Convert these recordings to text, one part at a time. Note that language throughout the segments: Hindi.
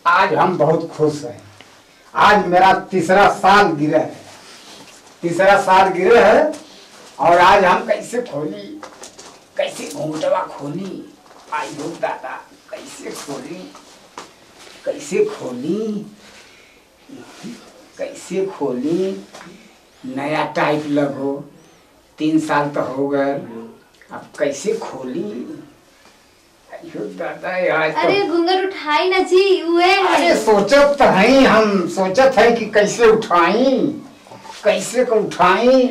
आज हम बहुत खुश हैं। आज मेरा तीसरा साल गिरा है, तीसरा साल गिरा है। और आज हम कैसे खोली, कैसे घूंघटवा खोली, आई हो दादा कैसे खोली, कैसे खोली, कैसे खोली। नया टाइप लगो, 3 साल तो हो गए, अब कैसे खोली। दादा यार अरे घूंघट उठाई ना जी, हुए अरे सोचत तो है, हम सोचत है कि कैसे उठाई, कैसे को उठाई।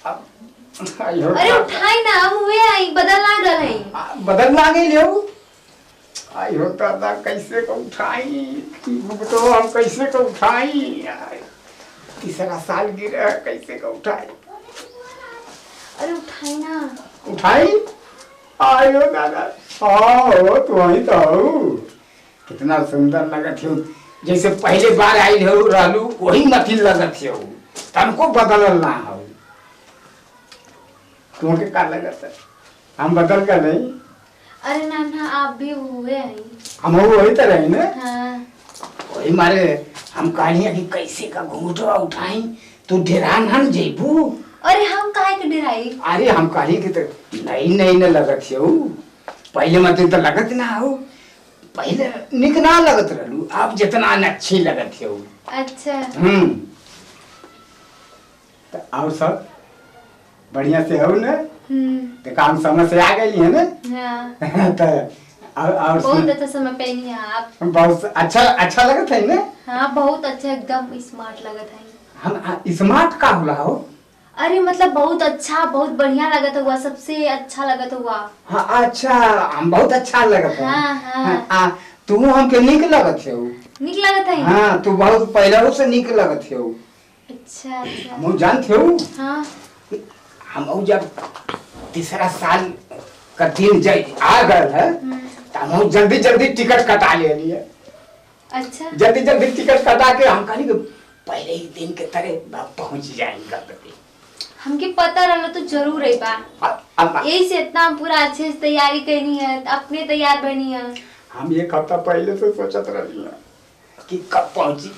अब अरे उठाई ना, हुए आई बदल ना गल है, बदल ना गई ले। आई हो दादा कैसे को उठाई, तो हम कैसे को उठाई। तीसरा साल गिरा कैसे को उठाई। अरे उठाई ना, उठाई। आयो दादा, हो तू ही तो हो। कितना सुंदर लगत हो, जैसे पहले बार आई हो रहलू वही मथी लगत हो, तनको बदलल ना हो। तुमके का लगत है, हम बदल का नहीं। अरे ना ना आप भी हुए आई। हम वही तो रही ना। हाँ। वही मारे हम कहानियां कि कैसे का घूंघटवा उठाई, तू डेरा ना जेबू। अरे हम काहे के डराई। अरे हम कहानी की तो नई नई न लगत हो, पहले मतलब तो लगत ना हो, पहले निक ना लगत रहलू, अब जितना अच्छी लगत हो। अच्छा। तो और सब बढ़िया से हो ना। तो काम समझ से आ गई है ना। हाँ। तो और बहुत अच्छा समय पे नहीं है आप। बहुत अच्छा लगत है ना। हाँ बहुत अच्छा, एकदम स्मार्ट लगत है। हम स्मार्ट का होला हो। अरे मतलब बहुत अच्छा, बहुत बढ़िया लगत हुआ, सबसे अच्छा लगत हुआ। हाँ अच्छा, हम बहुत अच्छा लगत है। हाँ हाँ। तू हमके निक लगत हो। निक लगत है। हाँ तू बहुत पहले से निक लगत हो। अच्छा अच्छा। हम जानते हो। हाँ। हम जब तीसरा साल का दिन आ गए है, तो हम जल्दी जल्दी टिकट कटा ले लिए। अच्छा। जल्दी जल्दी टिकट कटा के हम कहीं पहले ही दिन के तरह पहुंच जाएंगे। हमके पता रहना तो जरूर है बा, यही से इतना पूरा अच्छे से तैयारी करनी है, अपने तैयार बनी है। हम एक हफ्ता पहले से सोचत रही है कि कब पहुंची।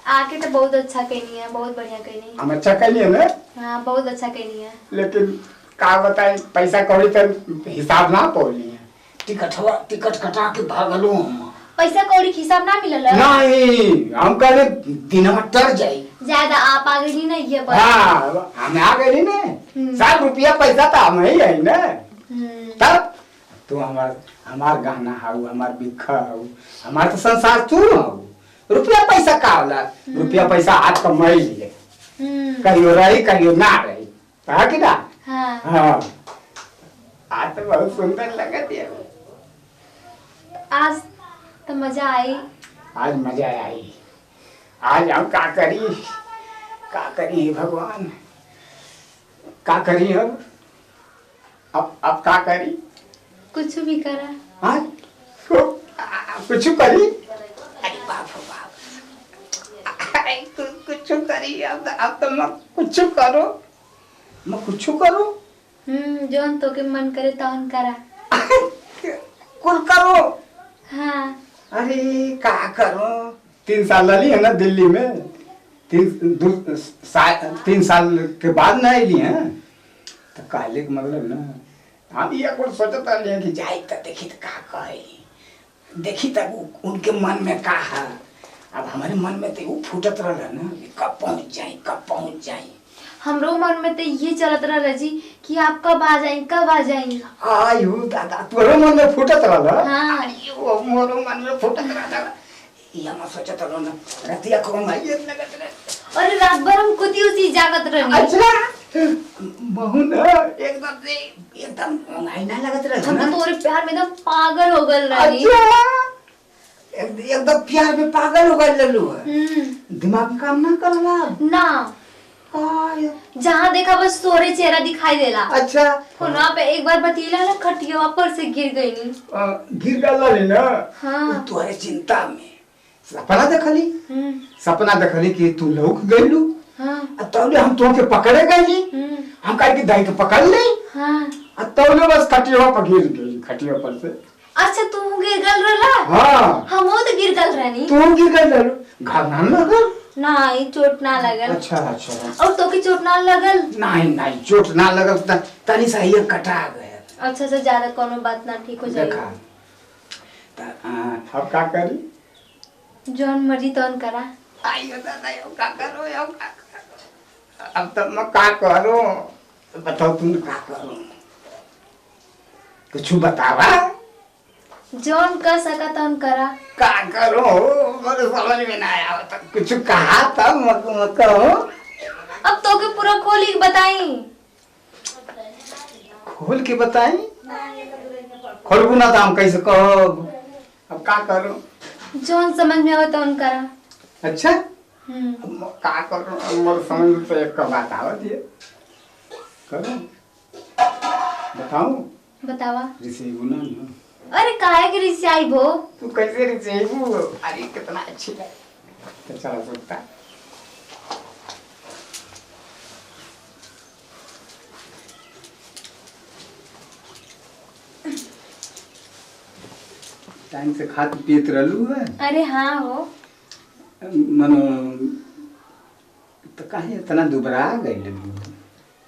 आके तो बहुत अच्छा कहनी है, बहुत बढ़िया कहनी है। हम अच्छा कहनी है ना। हाँ बहुत अच्छा कहनी है। लेकिन का बताए, पैसा कौड़ी तो हिसाब ना पौली है। टिकट कटा के भागलू हम। पैसा कौड़ी हिसाब ना मिलल। नहीं हम कहले दिन में टर जाई। ज्यादा आप आ गई ना ये बात। हाँ हम आ गए ना, 7 रुपया पैसा तो हम ही है ना। तब तू हमार गहना हाउ, हमार बिखा हाउ, हमार तो संसार तू न हाउ। रुपया पैसा का होला, रुपया पैसा हाथ कमाई लिए, कहियो रही कहियो ना रही, कहा कि ना। हाँ आज तो बहुत सुंदर लगत है। आज तो मजा आई। आज मजा आई। आज हम का करी भगवान, का करी अब का करी। कुछ भी करा। हाँ कुछ करी। अरे बाप रे बाप, कुछ करी। अब तो मैं कुछ करो, मैं कुछ करो। जोन तो के मन करे तवन करा। कुल करो। हाँ। अरे का करो, 3 साल रही है ना दिल्ली में, 3 साल के बाद ना आई है। तो काले के मतलब ना हम ये कुछ सोचत रहे कि जाए तो देखी तो का कहे, देखी तब उनके मन में का है। अब हमारे मन में तो वो फूटत रहा ना, कब पहुंच जाए कब पहुंच जाए। हमरो मन में तो ये चलत रहा जी कि आप कब आ जाएं कब आ जाएं। आयु दादा तोरो मन में फूटत रहा। हाँ। वो मोरो मन में फूटत रहा। ये मैं सोचत रहा ना, रतिया को मैं ये लगत रहा। अरे रात भर हम कुती उसी जागत रहनी। अच्छा बहु ना एकदम मंगाई ना लगत रहा। हम तो तोरे प्यार में एकदम पागल हो गल रही। अच्छा एकदम प्यार में पागल हो गए लल्लू। दिमाग काम ना करला ना, जहाँ देखा बस तोरे चेहरा दिखाई देला। अच्छा फोनवा पे एक बार बतीला ना, खटिया पर से गिर गई नी। गिर गई ना। हाँ। तुम्हारे चिंता में सपना देखली, सपना देखली कि तू लौक गईलू। हाँ। तौले हम तोके पकड़े गई, हम कह के दाई के पकड़ ली। हाँ। तौले बस खटिया पर गिर गई, खटिया पर से। अच्छा तू गिर गल रहला? हाँ हमो तो गिर गल रहनी। तू गिर गल रहलू घाव ना लगल? नहीं चोट ना लगल। अच्छा अच्छा और तो की चोट ना लगल? नहीं नहीं चोट ना लगल तनी सा ये कटा गया। अच्छा से ज्यादा कोनो बात ना ठीक हो जाएगी। देखा अब का करी? जौन मर्जी तौन करा। आइयो दादा यो का करो यो का करो। अब तब मैं का करो बताओ तुम का करो कुछ बतावा। जौन कर सका तौन करा। का करो मेरे समझ में ना आया तब कुछ कहा तब मैं कहो। अब तो के पूरा खोल के बताई। खोल के बताई? खोलबू ना तो हम कैसे कहो। अब का करो? जौन समझ में आवे तौन करा। अच्छा का करो मोर समझ में तो एक बात आवत है। करो बताऊं? बतावा। रिसीव ना अरे काहे के रिसी आई भो? तू कैसे रिसीव? अरे कितना अच्छी है तो चला सकता। टाइम से खात पीत रहलू है? अरे हाँ हो। मनो तो काहे इतना दुबरा गई?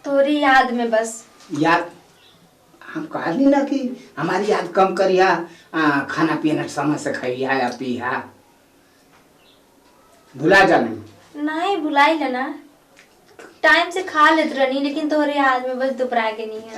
तोरी याद में बस। याद हम कहली ना कि हमारी याद कम करिया। खाना पीना समय से खइया या पिया। भुला जानी नहीं भुलाई लेना। टाइम से खा लेत रहनी लेकिन तोहरे याद में बस दुबरा के नहीं है।